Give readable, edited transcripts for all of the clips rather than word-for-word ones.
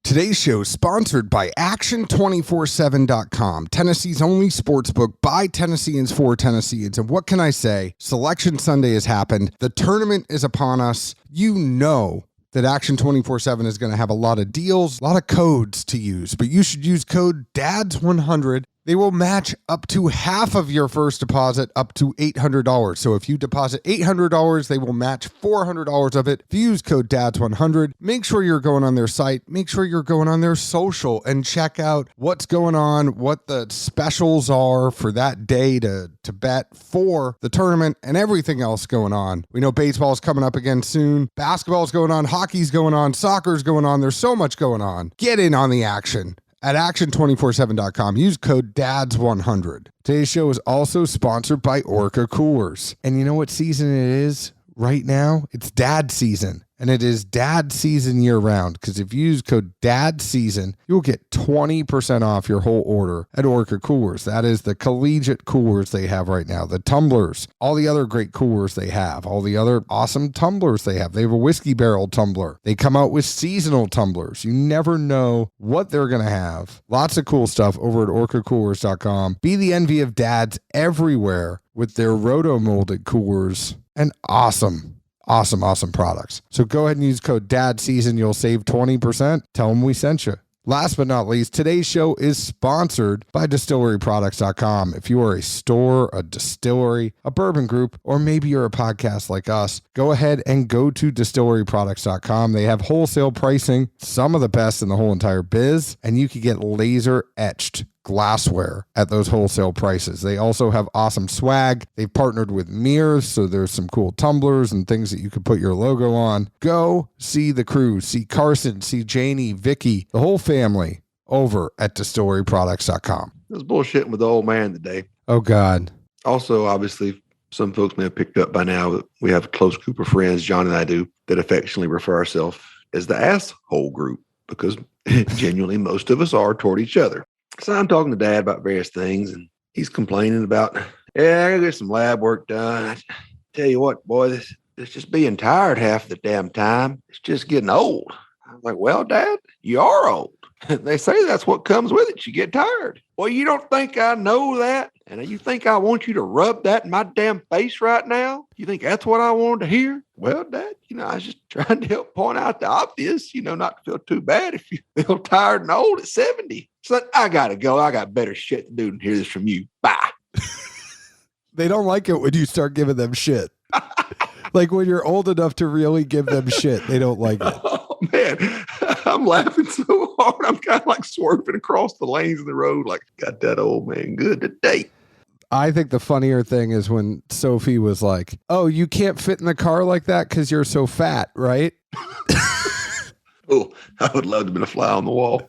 Today's show is sponsored by Action247.com, Tennessee's only sportsbook by Tennesseans for Tennesseans. And what can I say? Selection Sunday has happened. The tournament is upon us. You know that Action 24/7 is going to have a lot of deals, a lot of codes to use, but you should use code DADS100. They will match up to half of your first deposit, up to $800. So if you deposit $800, they will match $400 of it. If you use code DADS100, make sure you're going on their site, make sure you're going on their social, and check out what's going on, what the specials are for that day to bet for the tournament, and everything else going on. We know baseball's coming up again soon. Basketball's going on, hockey's going on, soccer's going on. There's so much going on. Get in on the action at action247.com. Use code DADS100. Today's show is also sponsored by Orca Coolers. And you know what season it is right now? It's dad season. And it is dad season year round, because if you use code DAD season, you'll get 20% off your whole order at Orca Coolers. That is the collegiate coolers they have right now, the tumblers, all the other great coolers they have, all the other awesome tumblers they have. They have a whiskey barrel tumbler. They come out with seasonal tumblers. You never know what they're going to have. Lots of cool stuff over at orcacoolers.com. Be the envy of dads everywhere with their roto-molded coolers and awesome products. So go ahead and use code DADSEASON. You'll save 20%. Tell them we sent you. Last but not least, today's show is sponsored by distilleryproducts.com. If you are a store, a distillery, a bourbon group, or maybe you're a podcast like us, go ahead and go to distilleryproducts.com. They have wholesale pricing, some of the best in the whole entire biz, and you can get laser etched glassware at those wholesale prices. They also have awesome swag. They've partnered with mirrors, so there's some cool tumblers and things that you could put your logo on. Go see the crew, see Carson, see Janie, Vicky, the whole family over at distilleryproducts.com. I was bullshitting with the old man today. Oh, God. Also, obviously, some folks may have picked up by now that we have a close group of friends, John and I do, that affectionately refer ourselves as the asshole group, because genuinely most of us are toward each other. So I'm talking to Dad about various things, and he's complaining about, I gotta get some lab work done. I tell you what, boy, this just being tired half the damn time. It's just getting old. I'm like, well, Dad, you are old. They say that's what comes with it. You get tired. Well, you don't think I know that? And you think I want you to rub that in my damn face right now? You think that's what I wanted to hear? Well, Dad, I was just trying to help point out the obvious, not to feel too bad if you feel tired and old at 70. So I got to go. I got better shit to do than hear this from you. Bye. They don't like it when you start giving them shit. Like when you're old enough to really give them shit, they don't like it. Oh, man, I'm laughing so hard. I'm kind of like swerving across the lanes of the road like, got that old man good today. I think the funnier thing is when Sophie was like, oh, you can't fit in the car like that because you're so fat, right? Oh, I would love to have been a fly on the wall.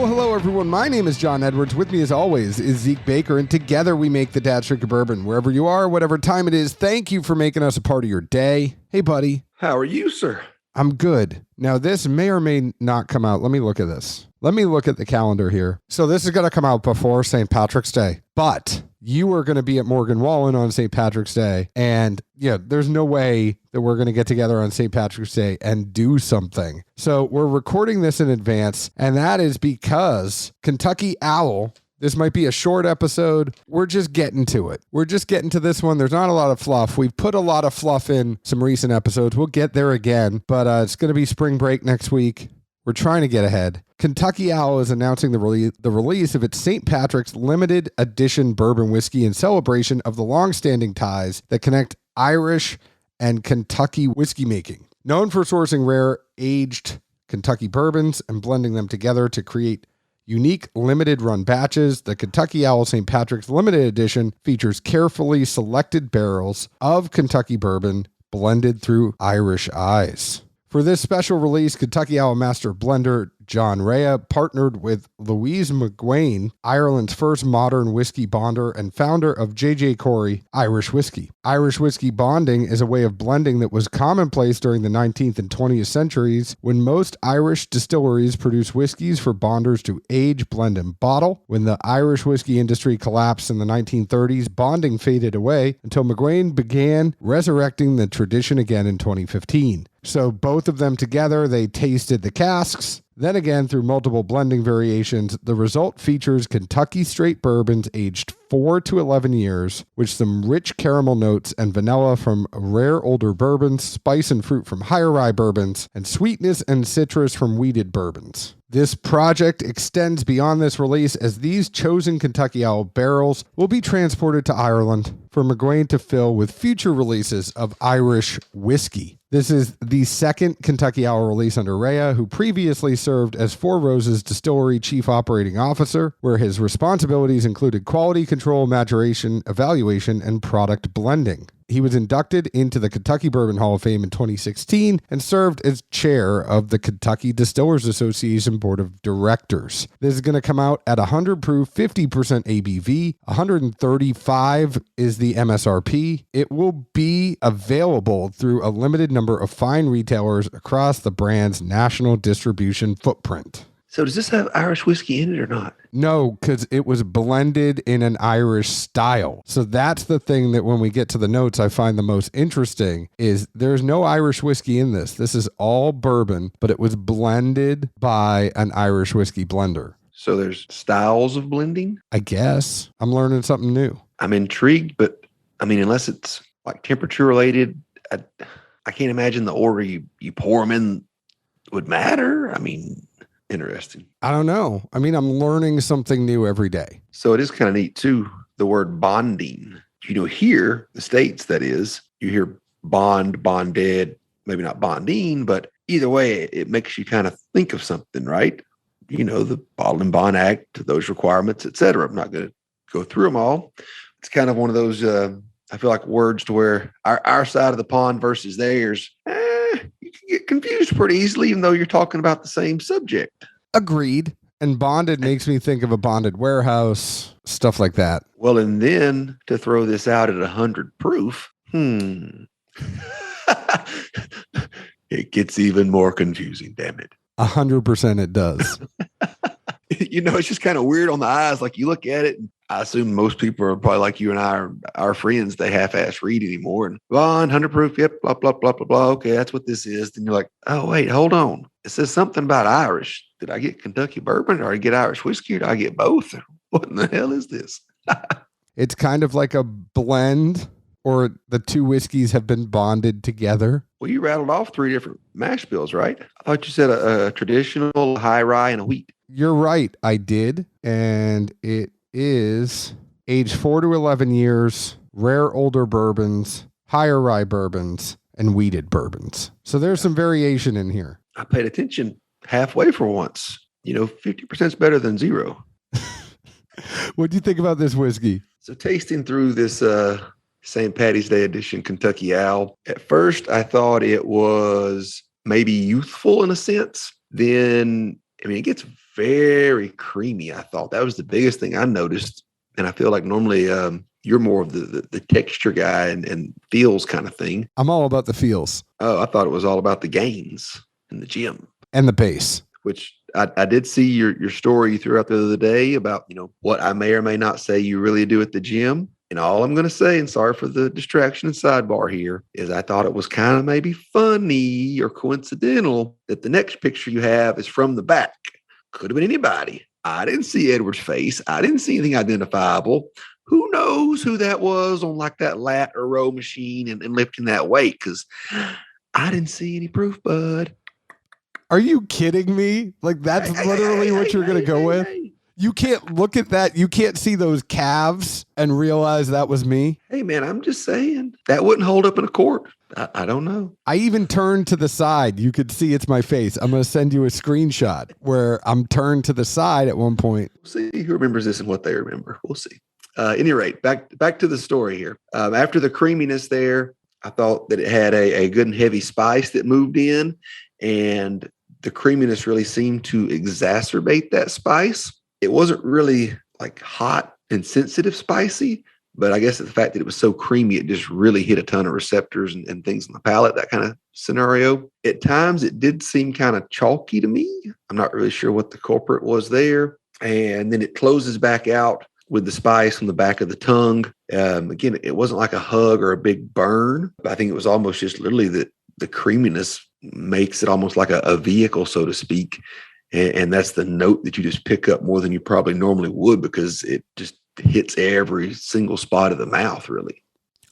Hello, everyone. My name is John Edwards. With me, as always, is Zeke Baker, and together we make the Dad's Drink of Bourbon. Wherever you are, whatever time it is, thank you for making us a part of your day. Hey, buddy. How are you, sir? I'm good. Now, this may or may not come out. Let me look at this. Let me look at the calendar here. So this is going to come out before St. Patrick's Day, but you are going to be at Morgan Wallen on St. Patrick's Day, and there's no way that we're going to get together on St. Patrick's Day and do something. So we're recording this in advance, and that is because Kentucky Owl, this might be a short episode. We're just getting to it. We're just getting to this one. There's not a lot of fluff. We've put a lot of fluff in some recent episodes. We'll get there again, but it's going to be spring break next week. We're trying to get ahead. Kentucky Owl is announcing the release of its St. Patrick's Limited Edition Bourbon Whiskey in celebration of the long-standing ties that connect Irish and Kentucky whiskey making. Known for sourcing rare, aged Kentucky bourbons and blending them together to create unique limited run batches, the Kentucky Owl St. Patrick's Limited Edition features carefully selected barrels of Kentucky bourbon blended through Irish eyes. For this special release, Kentucky Owl Master Blender John Rea partnered with Louise McGuane, Ireland's first modern whiskey bonder and founder of J.J. Corey Irish Whiskey. Irish whiskey bonding is a way of blending that was commonplace during the 19th and 20th centuries when most Irish distilleries produced whiskeys for bonders to age, blend, and bottle. When the Irish whiskey industry collapsed in the 1930s, bonding faded away until McGuane began resurrecting the tradition again in 2015. So both of them together, they tasted the casks. Then again, through multiple blending variations, the result features Kentucky straight bourbons aged 4 to 11 years with some rich caramel notes and vanilla from rare older bourbons, spice and fruit from higher rye bourbons, and sweetness and citrus from wheated bourbons. This project extends beyond this release as these chosen Kentucky Owl barrels will be transported to Ireland for McGuane to fill with future releases of Irish whiskey. This is the second Kentucky Owl release under Rea, who previously served as Four Roses Distillery Chief Operating Officer, where his responsibilities included quality control, maturation, evaluation, and product blending. He was inducted into the Kentucky Bourbon Hall of Fame in 2016 and served as chair of the Kentucky Distillers Association Board of Directors. This is going to come out at 100 proof, 50% ABV, 135 is the MSRP. It will be available through a limited number of fine retailers across the brand's national distribution footprint. So does this have Irish whiskey in it or not? No, because it was blended in an Irish style. So that's the thing that when we get to the notes, I find the most interesting is there's no Irish whiskey in this. This is all bourbon, but it was blended by an Irish whiskey blender. So there's styles of blending? I guess. I'm learning something new. I'm intrigued, but I mean, unless it's like temperature related, I can't imagine the order you pour them in would matter. I mean, interesting. I don't know. I mean, I'm learning something new every day. So it is kind of neat too, the word bonding. You know, here, the States, that is, you hear bond, bonded, maybe not bonding, but either way, it makes you kind of think of something, right? You know, the Bottle and Bond Act, those requirements, et cetera. I'm not going to go through them all. It's kind of one of those, I feel like words to where our side of the pond versus theirs, you can get confused pretty easily, even though you're talking about the same subject. Agreed. And bonded makes me think of a bonded warehouse, stuff like that. Well, and then to throw this out at 100 proof, it gets even more confusing, damn it. 100% it does. You know, it's just kind of weird on the eyes. Like you look at it, and I assume most people are probably like you and I are our friends. They half-ass read anymore. And bond, 100 proof, yep, blah, blah, blah, blah, blah. Okay, that's what this is. Then you're like, oh, wait, hold on. It says something about Irish. Did I get Kentucky bourbon or I get Irish whiskey or did I get both? What in the hell is this? It's kind of like a blend, or the two whiskeys have been bonded together. Well, you rattled off 3 different mash bills, right? I thought you said a traditional high rye and a wheat. You're right. I did. And it is age 4 to 11 years, rare older bourbons, higher rye bourbons, and wheated bourbons. So there's some variation in here. I paid attention halfway for once. You know, 50% is better than 0. What do you think about this whiskey? So tasting through this St. Patty's Day edition Kentucky Owl, at first I thought it was maybe youthful in a sense. Then, I mean, it gets very creamy. I thought that was the biggest thing I noticed. And I feel like normally you're more of the texture guy and feels kind of thing. I'm all about the feels. Oh, I thought it was all about the gains in the gym. And the base. Which I did see your story you threw out the other day about, you know, what I may or may not say you really do at the gym. And all I'm going to say, and sorry for the distraction and sidebar here, is I thought it was kind of maybe funny or coincidental that the next picture you have is from the back. Could have been anybody. I didn't see Edward's face. I didn't see anything identifiable. Who knows who that was on like that lat or row machine and lifting that weight? Because I didn't see any proof, bud. Are you kidding me? Like that's literally what you're going to go with? You can't look at that. You can't see those calves and realize that was me. Hey, man, I'm just saying that wouldn't hold up in a court. I don't know. I even turned to the side. You could see it's my face. I'm going to send you a screenshot where I'm turned to the side at one point. We'll see who remembers this and what they remember. We'll see. Any rate, back to the story here. After the creaminess there, I thought that it had a good and heavy spice that moved in. And the creaminess really seemed to exacerbate that spice. It wasn't really like hot and sensitive spicy, but I guess the fact that it was so creamy, it just really hit a ton of receptors and things on the palate, that kind of scenario. At times, it did seem kind of chalky to me. I'm not really sure what the culprit was there. And then it closes back out with the spice on the back of the tongue. Again, it wasn't like a hug or a big burn. I think it was almost just literally that the creaminess makes it almost like a vehicle, so to speak. And that's the note that you just pick up more than you probably normally would, because it just hits every single spot of the mouth, really.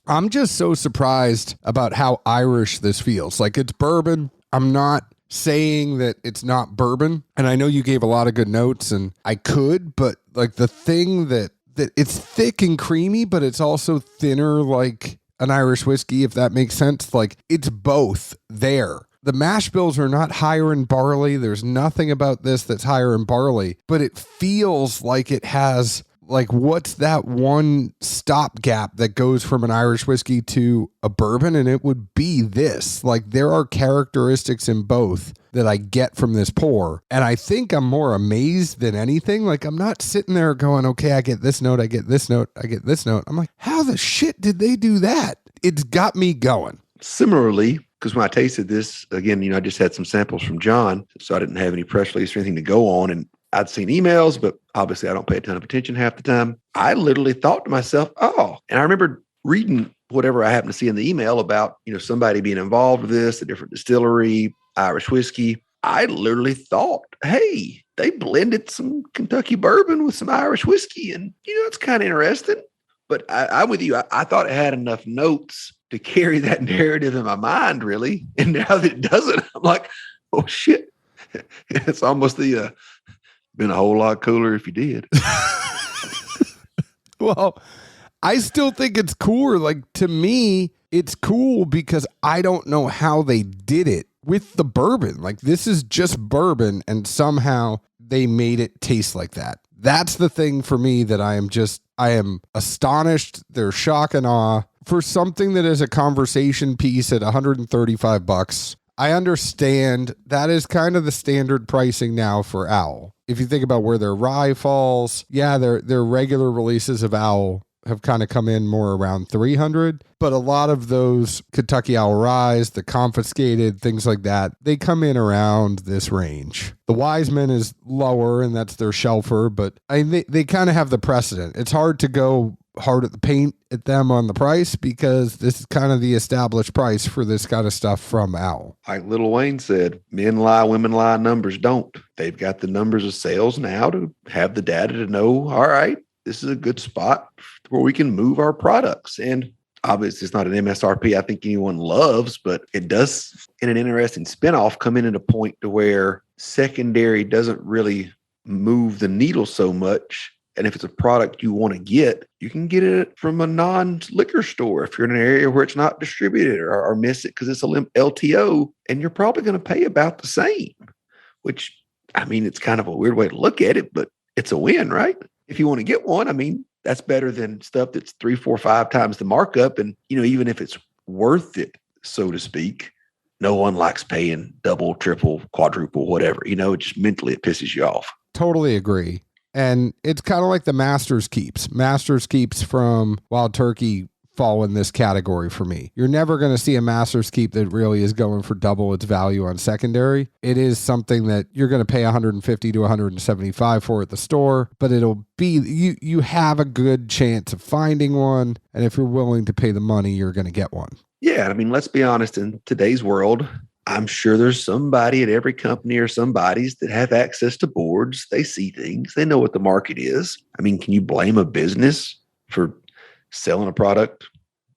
I'm just so surprised about how Irish this feels. Like, it's bourbon. I'm not saying that it's not bourbon. And I know you gave a lot of good notes, and I could, but like the thing that it's thick and creamy, but it's also thinner like an Irish whiskey, if that makes sense. Like, it's both there. The mash bills are not higher in barley. There's nothing about this that's higher in barley, but it feels like it has, like, what's that one stopgap that goes from an Irish whiskey to a bourbon? And it would be this. Like, there are characteristics in both that I get from this pour. And I think I'm more amazed than anything. Like, I'm not sitting there going, okay, I get this note, I get this note, I get this note. I'm like, how the shit did they do that? It's got me going. Similarly, because when I tasted this, again, I just had some samples from John, so I didn't have any press release or anything to go on. And I'd seen emails, but obviously I don't pay a ton of attention half the time. I literally thought to myself, oh, and I remember reading whatever I happened to see in the email about, somebody being involved with this, a different distillery, Irish whiskey. I literally thought, hey, they blended some Kentucky bourbon with some Irish whiskey. And, it's kind of interesting. But I'm with you. I thought it had enough notes to carry that narrative in my mind, really. And now that it doesn't, I'm like, oh, shit. It's almost been a whole lot cooler if you did. Well, I still think it's cooler. Like, to me, it's cool because I don't know how they did it with the bourbon. Like, this is just bourbon, and somehow they made it taste like that. That's the thing for me that I am astonished. There's shock and awe for something that is a conversation piece at $135. I understand that is kind of the standard pricing now for Owl. If you think about where their rye falls, yeah, their regular releases of Owl have kind of come in more around 300, but a lot of those Kentucky Owl ryes, the confiscated, things like that, they come in around this range. The Wiseman is lower, and that's their shelfer, but they kind of have the precedent. It's hard to go hard at the paint at them on the price because this is kind of the established price for this kind of stuff from Owl. Like Lil Wayne said, men lie, women lie, numbers don't. They've got the numbers of sales now to have the data to know, all right, this is a good spot where we can move our products. And obviously it's not an MSRP I think anyone loves, but it does, in an interesting spinoff, come in at a point to where secondary doesn't really move the needle so much. And if it's a product you want to get, you can get it from a non-liquor store if you're in an area where it's not distributed, or miss it because it's a LTO, and you're probably going to pay about the same, which, I mean, it's kind of a weird way to look at it, but it's a win, right? If you want to get one, I mean, that's better than stuff that's 3, 4, 5 times the markup. And, even if it's worth it, so to speak, no one likes paying double, triple, quadruple, whatever. It just mentally, it pisses you off. Totally agree. And it's kind of like the Master's Keeps. Master's Keeps from Wild Turkey fall in this category for me. You're never going to see a Master's Keep that really is going for double its value on secondary. It is something that you're going to pay $150 to $175 for at the store, but it'll be, you have a good chance of finding one. And if you're willing to pay the money, you're going to get one. Yeah. I mean, let's be honest, in today's world, I'm sure there's somebody at every company or somebody's that have access to boards. They see things. They know what the market is. I mean, can you blame a business for selling a product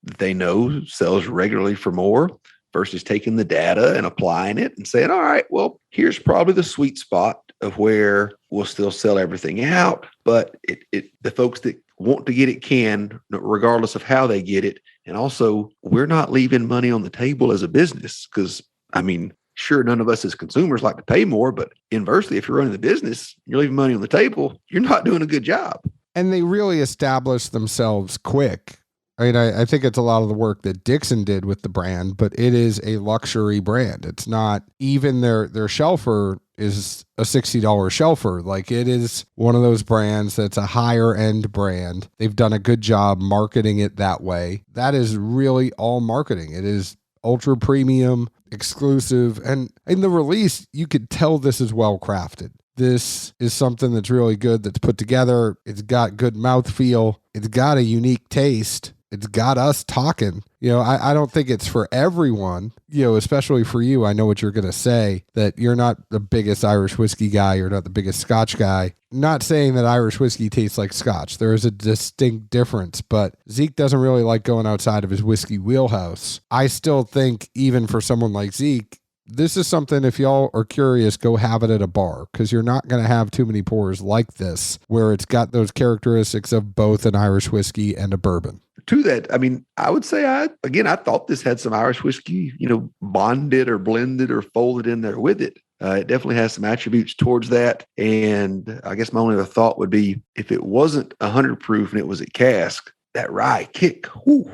that they know sells regularly for more versus taking the data and applying it and saying, all right, well, here's probably the sweet spot of where we'll still sell everything out, but the folks that want to get it can, regardless of how they get it. And also, we're not leaving money on the table as a business because, I mean, sure, none of us as consumers like to pay more, but inversely, if you're running the business, you're leaving money on the table, you're not doing a good job. And they really established themselves quick. I mean, I think it's a lot of the work that Dixon did with the brand, but it is a luxury brand. It's not even their shelfer is a $60 shelfer. Like, it is one of those brands that's a higher end brand. They've done a good job marketing it that way. That is really all marketing. It is ultra premium, exclusive, and in the release, you could tell this is well crafted. This is something that's really good, that's put together. It's got good mouthfeel. It's got a unique taste. It's got us talking. I don't think it's for everyone, especially for you. I know what you're going to say, that you're not the biggest Irish whiskey guy. You're not the biggest Scotch guy. Not saying that Irish whiskey tastes like Scotch. There is a distinct difference, but Zeke doesn't really like going outside of his whiskey wheelhouse. I still think, even for someone like Zeke, this is something, if y'all are curious, go have it at a bar, because you're not going to have too many pours like this, where it's got those characteristics of both an Irish whiskey and a bourbon. To that, I mean, I would say I thought this had some Irish whiskey, bonded or blended or folded in there with it. It definitely has some attributes towards that. And I guess my only other thought would be, if it wasn't 100 proof and it was a cask, that rye kick, whoo,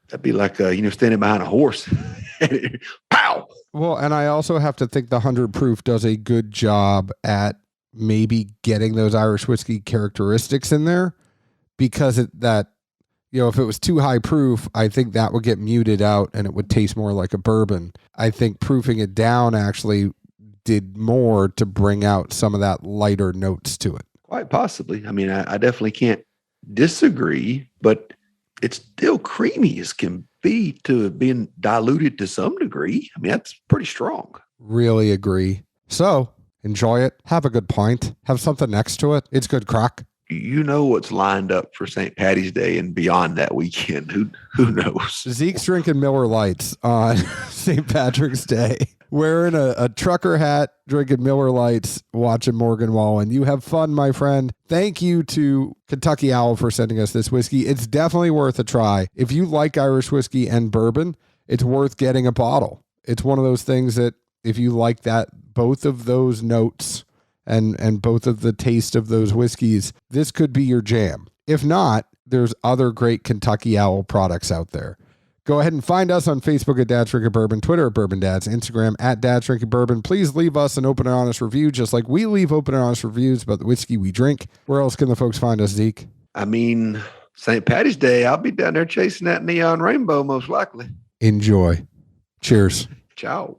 that'd be like, standing behind a horse. Pow! Well, and I also have to think the 100 proof does a good job at maybe getting those Irish whiskey characteristics in there, because if it was too high proof, I think that would get muted out and it would taste more like a bourbon. I think proofing it down actually did more to bring out some of that lighter notes to it. Quite possibly. I mean, I definitely can't disagree, but it's still creamy as can be to being diluted to some degree. I mean, that's pretty strong. Really agree. So enjoy it. Have a good pint. Have something next to it. It's good crack. You know what's lined up for St. Patty's Day and beyond that weekend. Who knows? Zeke's drinking Miller Lights on St. Patrick's Day, wearing a trucker hat, drinking Miller Lights, watching Morgan Wallen. You have fun, my friend. Thank you to Kentucky Owl for sending us this whiskey. It's definitely worth a try. If you like Irish whiskey and bourbon, it's worth getting a bottle. It's one of those things that, if you like both of those notes and both of the taste of those whiskeys, this could be your jam. If not, there's other great Kentucky Owl products out there. Go ahead and find us on Facebook at Dad's Drinking Bourbon, Twitter at Bourbon Dads, Instagram at Dad's Drinking Bourbon. Please leave us an open and honest review, just like we leave open and honest reviews about the whiskey we drink. Where else can the folks find us, Zeke? I mean, St. Patty's Day, I'll be down there chasing that neon rainbow, most likely. Enjoy. Cheers. Ciao.